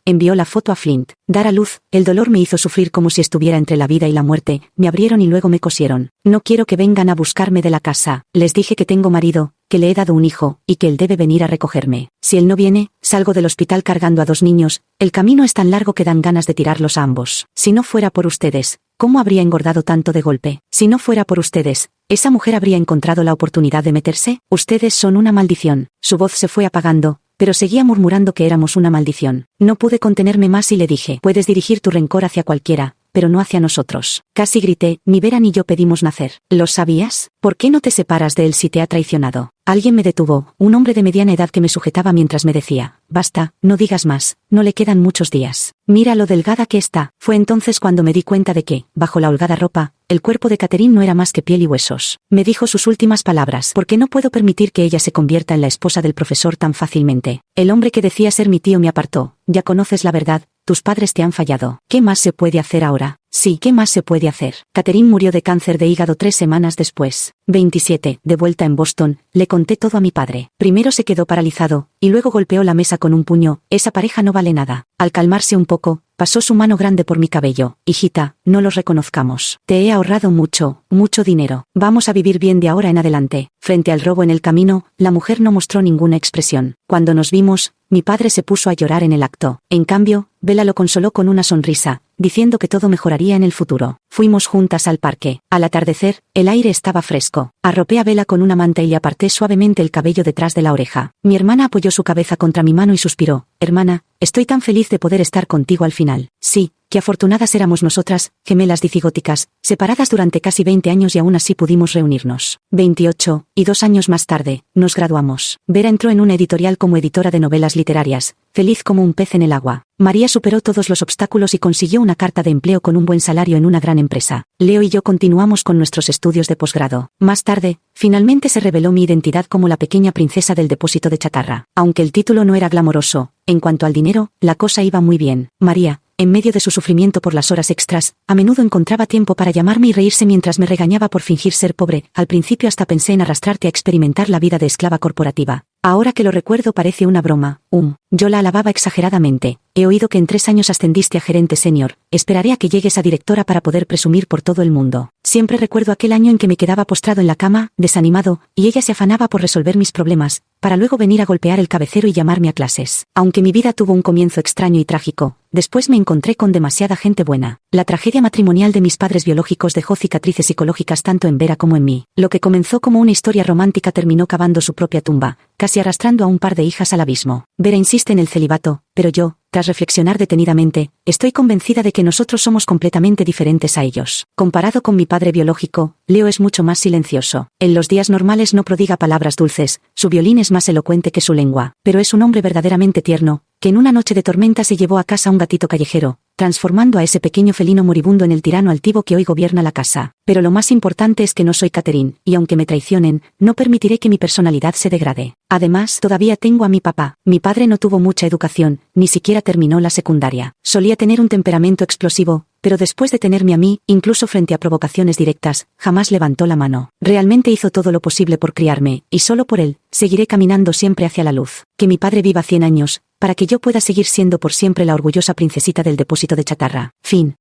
envió la foto a Flint. Dar a luz, el dolor me hizo sufrir como si estuviera entre la vida y la muerte, me abrieron y luego me cosieron. No quiero que vengan a buscarme de la casa. Les dije que tengo marido, que le he dado un hijo, y que él debe venir a recogerme. Si él no viene, salgo del hospital cargando a 2 niños, el camino es tan largo que dan ganas de tirarlos a ambos. Si no fuera por ustedes, ¿cómo habría engordado tanto de golpe? Si no fuera por ustedes, ¿esa mujer habría encontrado la oportunidad de meterse? Ustedes son una maldición. Su voz se fue apagando, pero seguía murmurando que éramos una maldición. No pude contenerme más y le dije, puedes dirigir tu rencor hacia cualquiera, pero no hacia nosotros. Casi grité, ni Vera ni yo pedimos nacer. ¿Lo sabías? ¿Por qué no te separas de él si te ha traicionado? Alguien me detuvo, un hombre de mediana edad que me sujetaba mientras me decía, basta, no digas más, no le quedan muchos días. Mira lo delgada que está. Fue entonces cuando me di cuenta de que, bajo la holgada ropa, el cuerpo de Catherine no era más que piel y huesos. Me dijo sus últimas palabras: ¿por qué no puedo permitir que ella se convierta en la esposa del profesor tan fácilmente? El hombre que decía ser mi tío me apartó. Ya conoces la verdad, tus padres te han fallado. ¿Qué más se puede hacer ahora? Sí, ¿qué más se puede hacer? Catherine murió de cáncer de hígado 3 semanas después. 27. De vuelta en Boston, le conté todo a mi padre. Primero se quedó paralizado, y luego golpeó la mesa con un puño. Esa pareja no vale nada. Al calmarse un poco, pasó su mano grande por mi cabello. Hijita, no los reconozcamos. Te he ahorrado mucho, mucho dinero. Vamos a vivir bien de ahora en adelante. Frente al robo en el camino, la mujer no mostró ninguna expresión. Cuando nos vimos, mi padre se puso a llorar en el acto. En cambio, Bella lo consoló con una sonrisa, diciendo que todo mejoraría en el futuro. Fuimos juntas al parque. Al atardecer, el aire estaba fresco. Arropé a Bella con una manta y le aparté suavemente el cabello detrás de la oreja. Mi hermana apoyó su cabeza contra mi mano y suspiró. Hermana, estoy tan feliz de poder estar contigo al final. Sí, qué afortunadas éramos nosotras, gemelas dicigóticas, separadas durante casi 20 años y aún así pudimos reunirnos. 28, y 2 años más tarde, nos graduamos. Vera entró en una editorial como editora de novelas literarias, feliz como un pez en el agua. María superó todos los obstáculos y consiguió una carta de empleo con un buen salario en una gran empresa. Leo y yo continuamos con nuestros estudios de posgrado. Más tarde, finalmente se reveló mi identidad como la pequeña princesa del depósito de chatarra. Aunque el título no era glamoroso, en cuanto al dinero, la cosa iba muy bien. María, en medio de su sufrimiento por las horas extras, a menudo encontraba tiempo para llamarme y reírse mientras me regañaba por fingir ser pobre. Al principio hasta pensé en arrastrarte a experimentar la vida de esclava corporativa. Ahora que lo recuerdo parece una broma. Yo la alababa exageradamente. He oído que en 3 años ascendiste a gerente senior. Esperaré a que llegues a directora para poder presumir por todo el mundo. Siempre recuerdo aquel año en que me quedaba postrado en la cama, desanimado, y ella se afanaba por resolver mis problemas, para luego venir a golpear el cabecero y llamarme a clases. Aunque mi vida tuvo un comienzo extraño y trágico, después me encontré con demasiada gente buena. La tragedia matrimonial de mis padres biológicos dejó cicatrices psicológicas tanto en Vera como en mí. Lo que comenzó como una historia romántica terminó cavando su propia tumba, casi arrastrando a un par de hijas al abismo. Vera insiste en el celibato, pero yo, tras reflexionar detenidamente, estoy convencida de que nosotros somos completamente diferentes a ellos. Comparado con mi padre biológico, Leo es mucho más silencioso. En los días normales no prodiga palabras dulces, su violín es más elocuente que su lengua, pero es un hombre verdaderamente tierno, que en una noche de tormenta se llevó a casa un gatito callejero, transformando a ese pequeño felino moribundo en el tirano altivo que hoy gobierna la casa. Pero lo más importante es que no soy Catherine, y aunque me traicionen, no permitiré que mi personalidad se degrade. Además, todavía tengo a mi papá. Mi padre no tuvo mucha educación, ni siquiera terminó la secundaria. Solía tener un temperamento explosivo, pero después de tenerme a mí, incluso frente a provocaciones directas, jamás levantó la mano. Realmente hizo todo lo posible por criarme, y solo por él, seguiré caminando siempre hacia la luz. Que mi padre viva 100 años, para que yo pueda seguir siendo por siempre la orgullosa princesita del depósito de chatarra. Fin.